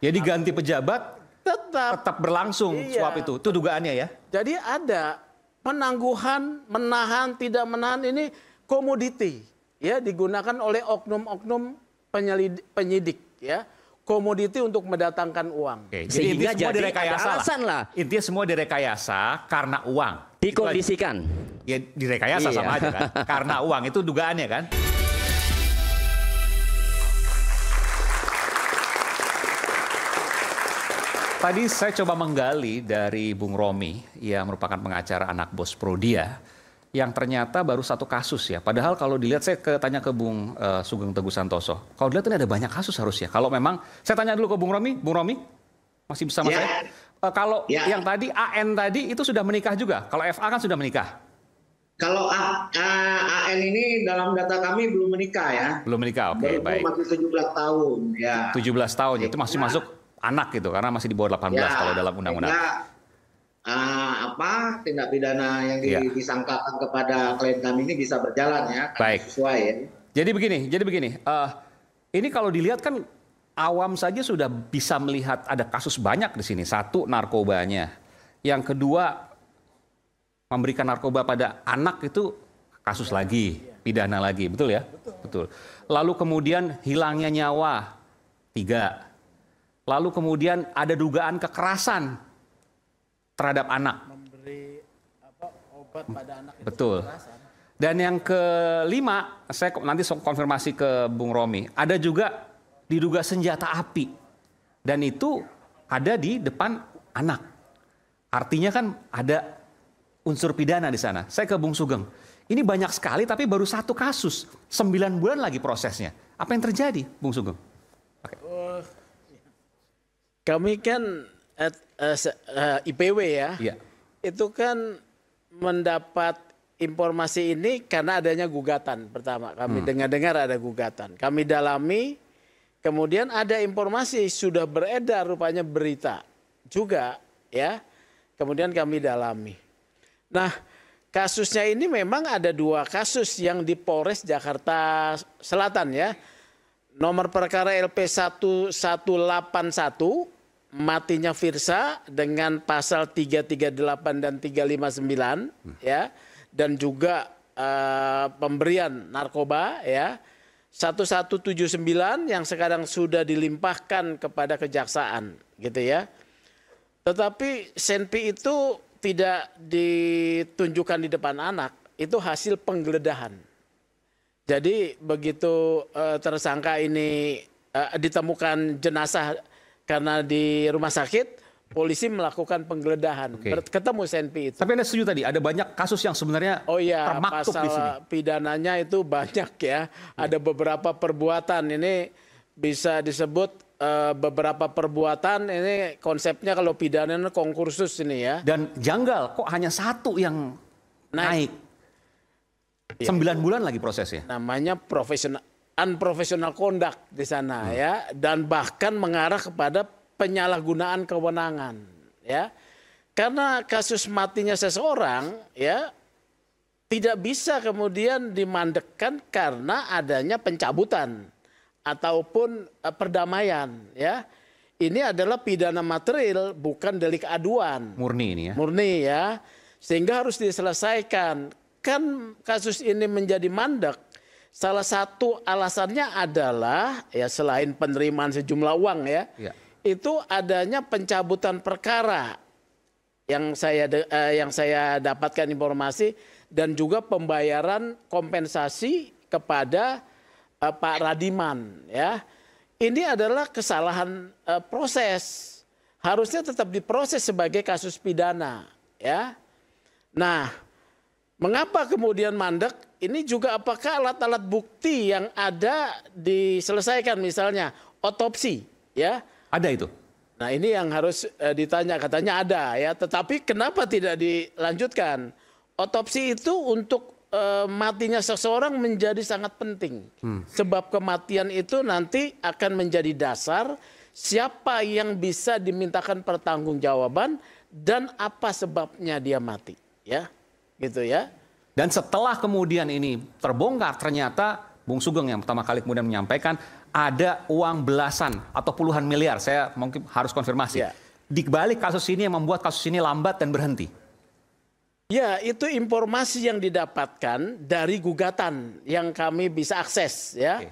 Jadi ganti pejabat tetap berlangsung suap itu dugaannya ya? Jadi ada penangguhan, menahan, tidak menahan ini komoditi ya digunakan oleh oknum-oknum penyidik ya. Komoditi untuk mendatangkan uang. Oke, Sehingga jadi semua jadi direkayasa ada alasan lah. Intinya semua direkayasa karena uang. Dikondisikan. Ya direkayasa sama aja kan. Karena uang itu dugaannya kan. Tadi saya coba menggali dari Bung Romi yang merupakan pengacara anak bos Prodia yang ternyata baru satu kasus ya. Padahal kalau dilihat saya tanya ke Bung Sugeng Teguh Santoso. Kalau dilihat ini ada banyak kasus harusnya. Kalau memang saya tanya dulu ke Bung Romi masih bersama saya. Kalau yang tadi AN tadi itu sudah menikah juga. Kalau FA kan sudah menikah. Kalau AN ini dalam data kami belum menikah ya. Belum menikah, oke, baik. Masih 17 tahun ya. 17 tahun itu masih masuk anak gitu karena masih di bawah 18 kalau dalam undang-undang. Tindak pidana yang disangkakan kepada klien kami ini bisa berjalan ya. Baik. Sesuai ya. Jadi begini. Ini kalau dilihat kan awam saja sudah bisa melihat ada kasus banyak di sini. Satu, narkobanya. Yang kedua, memberikan narkoba pada anak itu kasus lagi, pidana lagi, betul ya? Betul. Lalu kemudian hilangnya nyawa, 3. Lalu kemudian ada dugaan kekerasan terhadap anak. Memberi obat pada anak itu. Betul. Kekerasan. Dan yang kelima, saya nanti konfirmasi ke Bung Romi, ada juga diduga senjata api. Dan itu ada di depan anak. Artinya kan ada unsur pidana di sana. Saya ke Bung Sugeng. Ini banyak sekali tapi baru satu kasus. 9 bulan lagi prosesnya. Apa yang terjadi, Bung Sugeng? Kami kan IPW ya. Iya. Itu kan mendapat informasi ini karena adanya gugatan pertama. Kami dengar-dengar ada gugatan. Kami dalami, kemudian ada informasi sudah beredar rupanya berita juga ya. Kemudian kami dalami. Nah, kasusnya ini memang ada 2 kasus yang di Polres Jakarta Selatan ya. Nomor perkara LP 1181 matinya Firsa dengan pasal 338 dan 359 ya, dan juga pemberian narkoba ya. 1179 yang sekarang sudah dilimpahkan kepada kejaksaan gitu ya. Tetapi Senpi itu tidak ditunjukkan di depan anak, itu hasil penggeledahan. Jadi begitu tersangka ini ditemukan jenazah karena di rumah sakit, polisi melakukan penggeledahan. Ketemu Senpi itu. Tapi Anda setuju tadi, ada banyak kasus yang sebenarnya termaktub di sini. Pasal pidananya itu banyak ya. Ada beberapa perbuatan, ini bisa disebut beberapa perbuatan, ini konsepnya kalau pidananya konkursus ini ya. Dan janggal, kok hanya 1 yang naik? 9 bulan lagi prosesnya. Namanya unprofessional conduct di sana ya, dan bahkan mengarah kepada penyalahgunaan kewenangan ya. Karena kasus matinya seseorang ya tidak bisa kemudian dimandekkan karena adanya pencabutan ataupun perdamaian ya. Ini adalah pidana material, bukan delik aduan. Murni ini ya. Murni ya. Sehingga harus diselesaikan. Kan kasus ini menjadi mandek, salah satu alasannya adalah ya selain penerimaan sejumlah uang ya, itu adanya pencabutan perkara yang saya dapatkan informasi, dan juga pembayaran kompensasi kepada Pak Radiman ya. Ini adalah kesalahan proses, harusnya tetap diproses sebagai kasus pidana ya. Nah, mengapa kemudian mandek? Ini juga apakah alat-alat bukti yang ada diselesaikan, misalnya otopsi ya? Ada itu. Nah, ini yang harus ditanya, katanya ada ya, tetapi kenapa tidak dilanjutkan? Otopsi itu untuk matinya seseorang menjadi sangat penting. Sebab kematian itu nanti akan menjadi dasar siapa yang bisa dimintakan pertanggungjawaban dan apa sebabnya dia mati ya. Gitu ya. Dan setelah kemudian ini terbongkar, ternyata Bung Sugeng yang pertama kali kemudian menyampaikan ada uang belasan atau puluhan miliar. Saya mungkin harus konfirmasi. Ya. Di balik kasus ini yang membuat kasus ini lambat dan berhenti. Ya, itu informasi yang didapatkan dari gugatan yang kami bisa akses ya. Oke.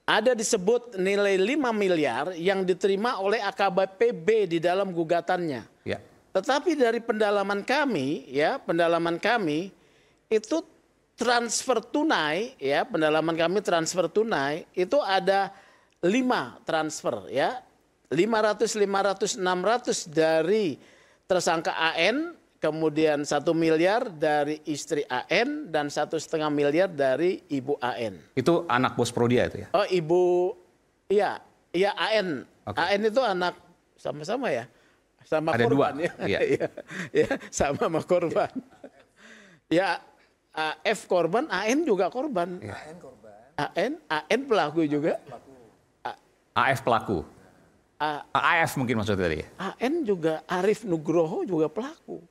Ada disebut nilai 5 miliar yang diterima oleh AKBP di dalam gugatannya. Ya. Tetapi dari pendalaman kami itu transfer tunai ya, pendalaman kami transfer tunai itu ada 5 transfer ya. 500, 600 dari tersangka AN, kemudian 1 miliar dari istri AN dan 1,5 miliar dari ibu AN. Itu anak bos Prodia itu ya? Oh, ibu, iya AN. Oke. AN itu anak sama-sama ya, sama Ada korban 2. ya. Iya. Ya, sama korban. Ya, F korban, AN juga korban. Ya. AN pelaku juga. AF pelaku. AF mungkin maksudnya tadi. AN juga, Arif Nugroho juga pelaku.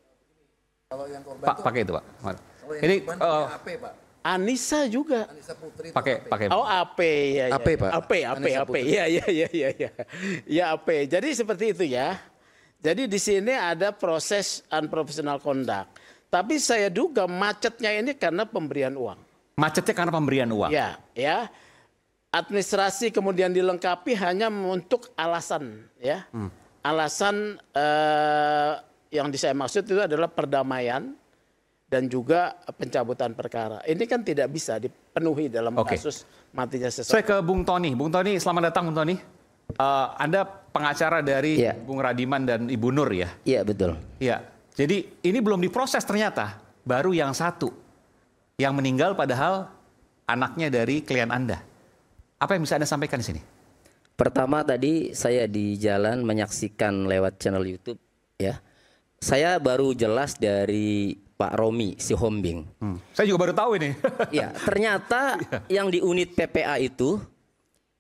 Kalau yang korban Pak, pakai itu Pak. kalau yang Ini korban punya AP, Pak. Anissa juga. Anissa Putri itu pakai. Oh, AP ya. AP, Pak. Anissa AP. Putri. Iya. Ya, AP. Jadi seperti itu ya. Jadi di sini ada proses unprofessional conduct. Tapi saya duga macetnya ini karena pemberian uang. Macetnya karena pemberian uang. Ya. Administrasi kemudian dilengkapi hanya untuk alasan ya. Alasan yang saya maksud itu adalah perdamaian dan juga pencabutan perkara. Ini kan tidak bisa dipenuhi dalam Oke. kasus matinya seseorang. Saya ke Bung Tony. Bung Tony, selamat datang Bung Tony. Anda pengacara dari Ya. Bung Radiman dan Ibu Nur ya? Iya betul. Iya. Jadi ini belum diproses ternyata. Baru yang satu. Yang meninggal padahal anaknya dari klien Anda. Apa yang bisa Anda sampaikan di sini? Pertama tadi saya di jalan menyaksikan lewat channel YouTube ya. Saya baru jelas dari Pak Romi Sihombing. Saya juga baru tahu ini. Ya, ternyata yang di unit PPA itu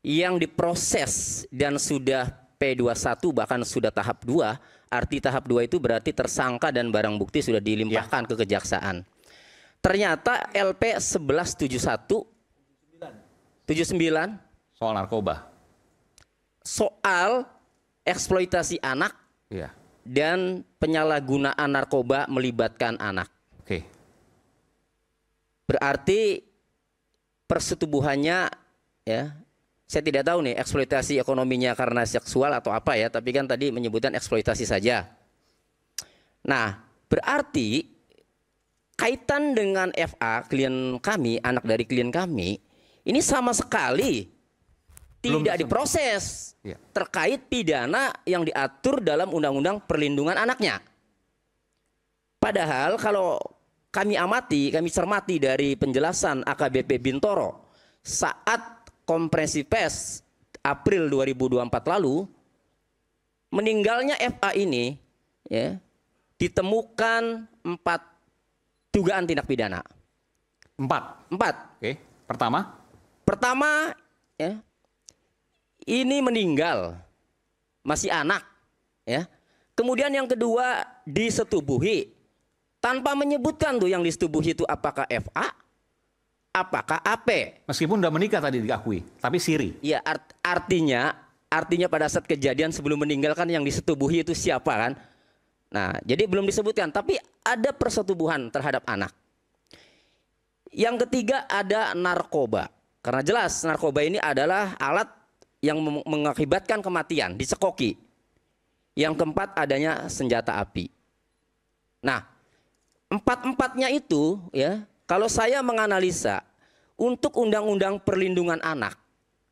yang diproses dan sudah P21 bahkan sudah tahap 2. Arti tahap 2 itu berarti tersangka dan barang bukti sudah dilimpahkan ke kejaksaan. Ternyata LP 1171 79 Soal narkoba. soal eksploitasi anak Iya. dan penyalahgunaan narkoba melibatkan anak. Oke. Berarti persetubuhannya ya, saya tidak tahu nih eksploitasi ekonominya karena seksual atau apa ya, tapi kan tadi menyebutkan eksploitasi saja. Nah, berarti kaitan dengan FA, klien kami, anak dari klien kami, ini sama sekali Belum tidak bisa- diproses Iya. terkait pidana yang diatur dalam Undang-Undang Perlindungan Anaknya. Padahal kalau kami amati, kami cermati dari penjelasan AKBP Bintoro saat konferensi pers April 2024 lalu, meninggalnya FA ini ya, ditemukan 4 dugaan tindak pidana. 4. 4. Oke. Pertama, ya, ini meninggal, masih anak, ya. Kemudian yang kedua disetubuhi, tanpa menyebutkan tuh yang disetubuhi itu apakah FA, apakah AP. Meskipun udah menikah tadi diakui, tapi siri. Ya, artinya pada saat kejadian sebelum meninggal kan yang disetubuhi itu siapa kan? Nah, jadi belum disebutkan, tapi ada persetubuhan terhadap anak. Yang ketiga ada narkoba. Karena jelas narkoba ini adalah alat yang mengakibatkan kematian, dicekoki. Yang keempat adanya senjata api. Nah, empat-empatnya itu ya, kalau saya menganalisa untuk Undang-Undang Perlindungan Anak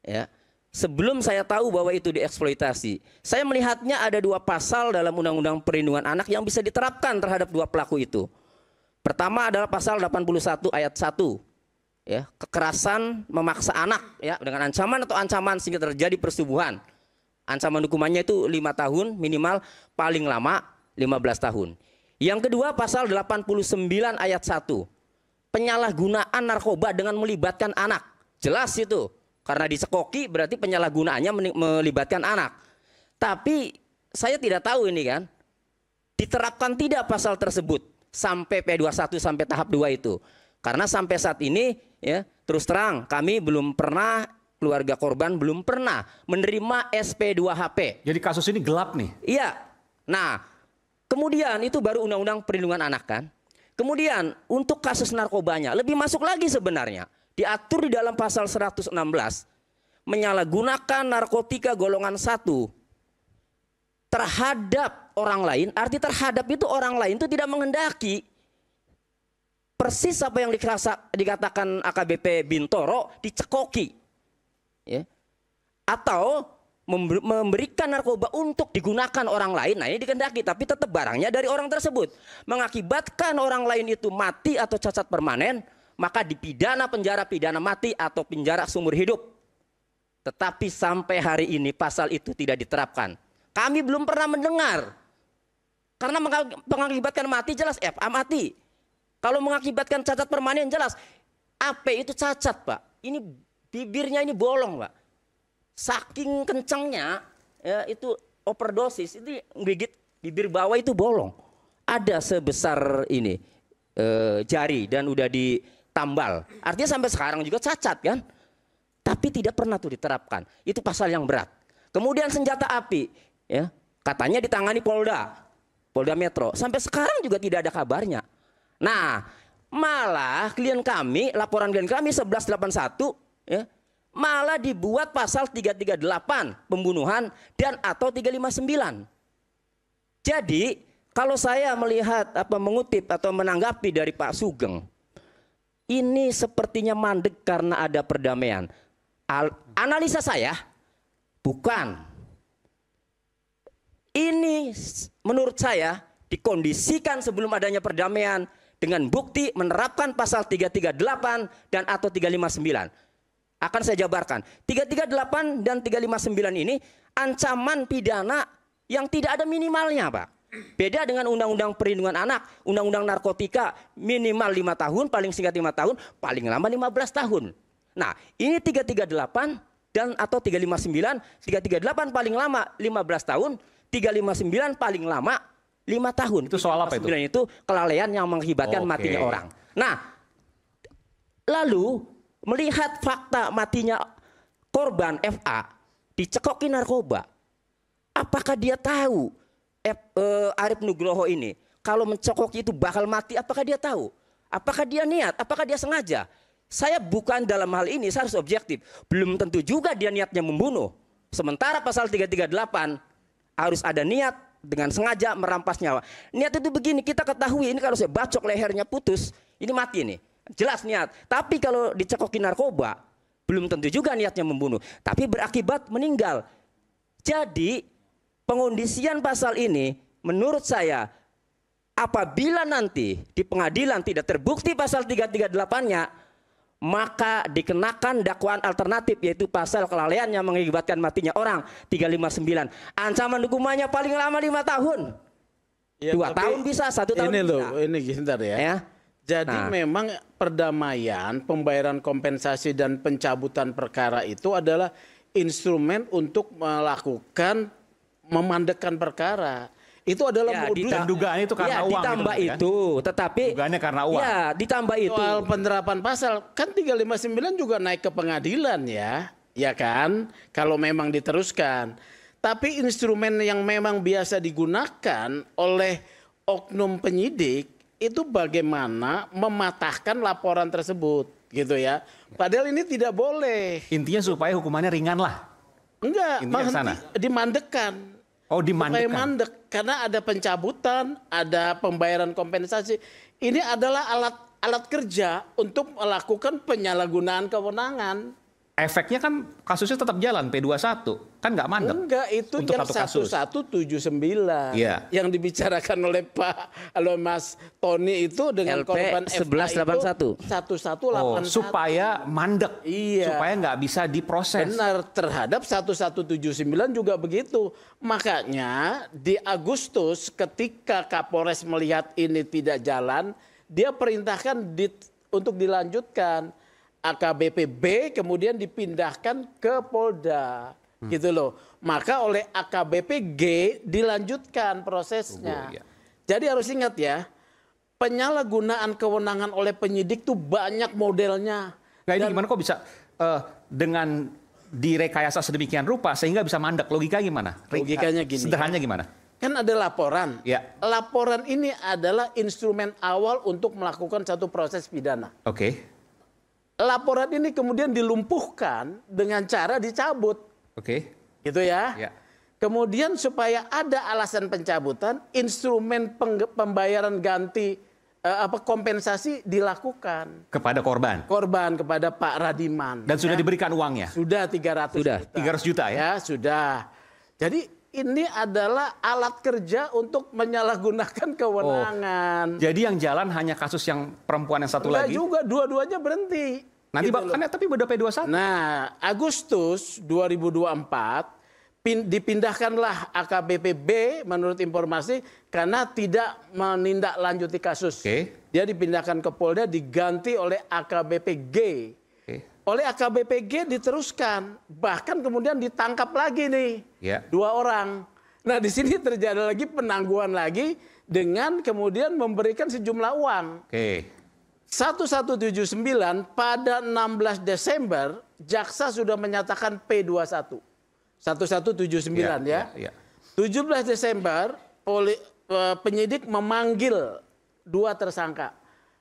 ya, sebelum saya tahu bahwa itu dieksploitasi, saya melihatnya ada 2 pasal dalam Undang-Undang Perlindungan Anak yang bisa diterapkan terhadap 2 pelaku itu. Pertama adalah pasal 81 ayat 1. Ya, kekerasan memaksa anak ya dengan ancaman atau ancaman sehingga terjadi persetubuhan. Ancaman hukumannya itu 5 tahun minimal, paling lama 15 tahun. Yang kedua pasal 89 ayat 1. Penyalahgunaan narkoba dengan melibatkan anak. Jelas itu. Karena dicekoki berarti penyalahgunaannya melibatkan anak. Tapi saya tidak tahu ini kan, diterapkan tidak pasal tersebut sampai P21 sampai tahap 2 itu. Karena sampai saat ini ya, Terus terang, kami belum pernah, keluarga korban belum pernah menerima SP2HP. Jadi kasus ini gelap nih. Iya. Nah, kemudian itu baru Undang-Undang Perlindungan Anak kan. Kemudian untuk kasus narkobanya lebih masuk lagi sebenarnya. Diatur di dalam pasal 116, menyalahgunakan narkotika golongan 1 terhadap orang lain. Arti terhadap itu orang lain itu tidak menghendaki. Persis apa yang dikatakan AKBP Bintoro, dicekoki. Ya. Atau memberikan narkoba untuk digunakan orang lain, nah ini dikehendaki, tapi tetap barangnya dari orang tersebut. Mengakibatkan orang lain itu mati atau cacat permanen, maka dipidana penjara pidana mati atau penjara seumur hidup. Tetapi sampai hari ini pasal itu tidak diterapkan. Kami belum pernah mendengar. Karena mengakibatkan mati jelas FA mati. Kalau mengakibatkan cacat permanen jelas AP itu cacat, Pak. Ini bibirnya ini bolong, Pak. Saking kencangnya ya, itu overdosis, itu gigit bibir bawah itu bolong. Ada sebesar ini jari dan udah ditambal. Artinya sampai sekarang juga cacat kan. Tapi tidak pernah tuh diterapkan. Itu pasal yang berat. Kemudian senjata api ya, katanya ditangani Polda Metro. Sampai sekarang juga tidak ada kabarnya. Nah, malah laporan klien kami 1181 ya, malah dibuat pasal 338 pembunuhan dan atau 359. Jadi, kalau saya melihat mengutip atau menanggapi dari Pak Sugeng, ini sepertinya mandek karena ada perdamaian. Analisa saya bukan. Ini menurut saya dikondisikan sebelum adanya perdamaian dengan bukti menerapkan pasal 338 dan atau 359. Akan saya jabarkan. 338 dan 359 ini ancaman pidana yang tidak ada minimalnya, Pak. Beda dengan Undang-Undang Perlindungan Anak, Undang-Undang Narkotika minimal 5 tahun, paling singkat 5 tahun, paling lama 15 tahun. Nah, ini 338 dan atau 359, 338 paling lama 15 tahun, 359 paling lama 5 tahun. Itu soal apa itu? Itu kelalaian yang mengakibatkan matinya orang. Nah, lalu melihat fakta matinya korban FA dicekoki narkoba, apakah dia tahu Arif Nugroho ini kalau mencekoki itu bakal mati? Apakah dia tahu? Apakah dia niat? Apakah dia sengaja? Saya bukan dalam hal ini, saya harus objektif. Belum tentu juga dia niatnya membunuh. Sementara pasal 338 harus ada niat dengan sengaja merampas nyawa. Niat itu begini, kita ketahui ini kalau saya bacok lehernya putus, ini mati nih. Jelas niat. Tapi kalau dicekoki narkoba, belum tentu juga niatnya membunuh. Tapi berakibat meninggal. Jadi pengondisian pasal ini menurut saya apabila nanti di pengadilan tidak terbukti pasal 338-nya, maka dikenakan dakwaan alternatif yaitu pasal kelalaian yang mengakibatkan matinya orang 359. Ancaman hukumannya paling lama 5 tahun. Ya, 2 tahun bisa, 1 tahun ini bisa. Loh, ini sebentar ya. Jadi memang perdamaian, pembayaran kompensasi dan pencabutan perkara itu adalah instrumen untuk melakukan memandekkan perkara. Itu adalah modus. Dan dugaan itu karena uang. Ditambah gitu, itu, kan? Tetapi dugaannya karena uang. Ya, ditambah itu. Soal penerapan pasal kan 359 juga naik ke pengadilan ya kan? Kalau memang diteruskan. Tapi instrumen yang memang biasa digunakan oleh oknum penyidik itu bagaimana mematahkan laporan tersebut, gitu ya. Padahal ini tidak boleh. Intinya supaya hukumannya ringan lah. Enggak, dimandekkan. Oh, dimandekkan. Supaya mandek karena ada pencabutan, ada pembayaran kompensasi. Ini adalah alat kerja untuk melakukan penyalahgunaan kewenangan. Efeknya kan kasusnya tetap jalan P21, kan nggak mandek. Enggak, itu untuk yang 1179 yang dibicarakan oleh Mas Tony itu dengan LP korban 1181. 1181. Supaya mandek, supaya nggak bisa diproses. Benar, terhadap 1179 juga begitu. Makanya di Agustus ketika Kapolres melihat ini tidak jalan, dia perintahkan untuk dilanjutkan. AKBP B kemudian dipindahkan ke Polda, gitu loh. Maka oleh AKBP G dilanjutkan prosesnya. Jadi harus ingat ya, penyalahgunaan kewenangan oleh penyidik tuh banyak modelnya. Nggak, ini gimana kok bisa dengan direkayasa sedemikian rupa sehingga bisa mandek? Logika gimana? Logikanya gini. Sederhananya gimana? Kan ada laporan. Ya. Laporan ini adalah instrumen awal untuk melakukan satu proses pidana. Oke. Laporan ini kemudian dilumpuhkan dengan cara dicabut. Oke. Gitu ya. Ya. Kemudian supaya ada alasan pencabutan, instrumen pembayaran ganti kompensasi dilakukan. Kepada korban. Korban kepada Pak Radiman. Dan sudah diberikan uangnya? Sudah 300 Sudah. juta. 300 juta ya? Ya, sudah. Jadi ini adalah alat kerja untuk menyalahgunakan kewenangan. Jadi yang jalan hanya kasus yang perempuan yang satu Enggak lagi? juga, dua-duanya berhenti. Nanti Gitu loh. kan tapi udah P21. Nah, Agustus 2024 dipindahkanlah AKBP B menurut informasi karena tidak menindaklanjuti kasus. Oke. Dia dipindahkan ke Polda diganti oleh AKBP G. Oke. Oleh AKBP G diteruskan, bahkan kemudian ditangkap lagi nih. Ya. 2 orang. Nah, di sini terjadi lagi penangguhan lagi dengan kemudian memberikan sejumlah uang. Oke. 1179 pada 16 Desember jaksa sudah menyatakan P21. 1179 ya. Ya. 17 Desember penyidik memanggil 2 tersangka.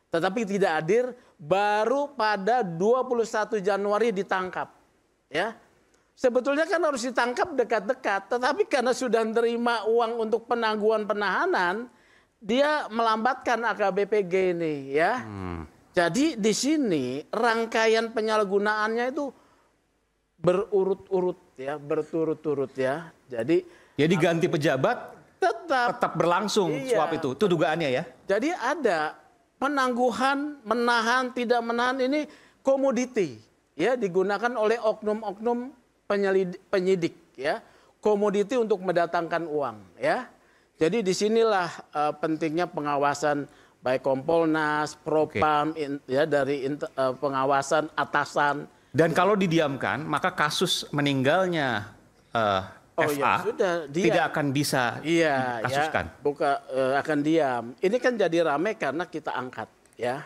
Tetapi tidak hadir, baru pada 21 Januari ditangkap. Ya. Sebetulnya kan harus ditangkap dekat-dekat, tetapi karena sudah menerima uang untuk penangguhan penahanan, dia melambatkan AKBPG ini, ya. Jadi di sini rangkaian penyalahgunaannya itu berurut-urut ya, berturut-turut ya. Jadi ganti pejabat tetap berlangsung Iya. suap itu. Itu dugaannya ya. Jadi ada penangguhan, menahan, tidak menahan ini komoditi ya, digunakan oleh oknum-oknum penyidik ya. Komoditi untuk mendatangkan uang ya. Jadi disinilah pentingnya pengawasan baik Kompolnas, Propam ya, dari pengawasan atasan. Dan kalau didiamkan, maka kasus meninggalnya FA ya sudah, tidak akan bisa dikasuskan. Akan diam. Ini kan jadi ramai karena kita angkat ya.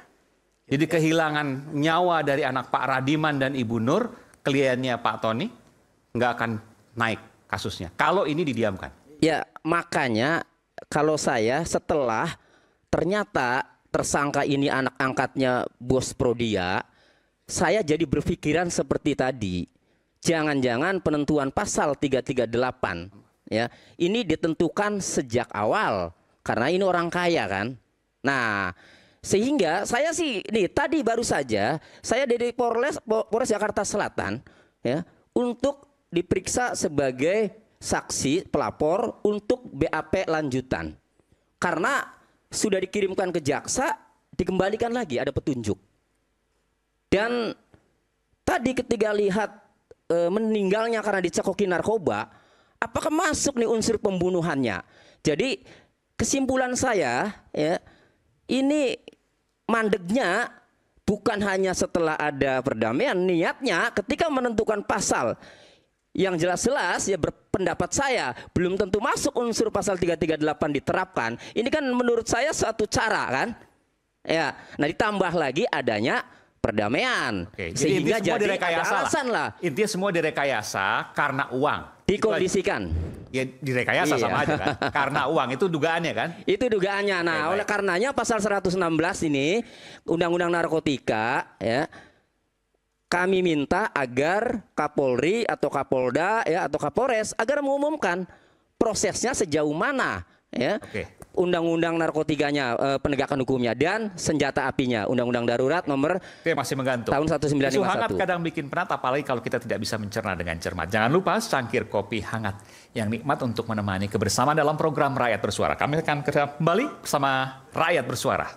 Jadi kehilangan nyawa dari anak Pak Radiman dan Ibu Nur, kliennya Pak Tony, nggak akan naik kasusnya. Kalau ini didiamkan. Ya, makanya kalau saya setelah ternyata tersangka ini anak angkatnya bos Prodia, saya jadi berpikiran seperti tadi. Jangan-jangan penentuan pasal 338 ya, ini ditentukan sejak awal karena ini orang kaya kan. Nah, sehingga saya sih nih tadi baru saja saya dari Polres Jakarta Selatan ya untuk diperiksa sebagai saksi pelapor untuk BAP lanjutan. Karena sudah dikirimkan ke jaksa, dikembalikan lagi ada petunjuk. Dan tadi ketika lihat meninggalnya karena dicekoki narkoba, apakah masuk nih unsur pembunuhannya? Jadi kesimpulan saya ya, ini mandeknya bukan hanya setelah ada perdamaian, niatnya ketika menentukan pasal yang jelas-jelas ya berpendapat saya belum tentu masuk unsur pasal 338 diterapkan. Ini kan menurut saya suatu cara kan. Ya, nah ditambah lagi adanya perdamaian. Oke, Sehingga jadi ada alasan lah. Intinya semua direkayasa karena uang. Dikondisikan. Ya direkayasa sama aja kan. Karena uang itu dugaannya kan. Itu dugaannya. Nah, oleh karenanya pasal 116 ini Undang-Undang Narkotika ya, kami minta agar Kapolri atau Kapolda ya atau Kapolres agar mengumumkan prosesnya sejauh mana ya. Oke. Undang-undang narkotikanya, penegakan hukumnya dan senjata apinya, Undang-Undang Darurat nomor Oke, masih menggantung. tahun Isu hangat 1951. kadang bikin penat, apalagi kalau kita tidak bisa mencerna dengan cermat. Jangan lupa cangkir kopi hangat yang nikmat untuk menemani kebersamaan dalam program Rakyat Bersuara. Kami akan kembali bersama Rakyat Bersuara.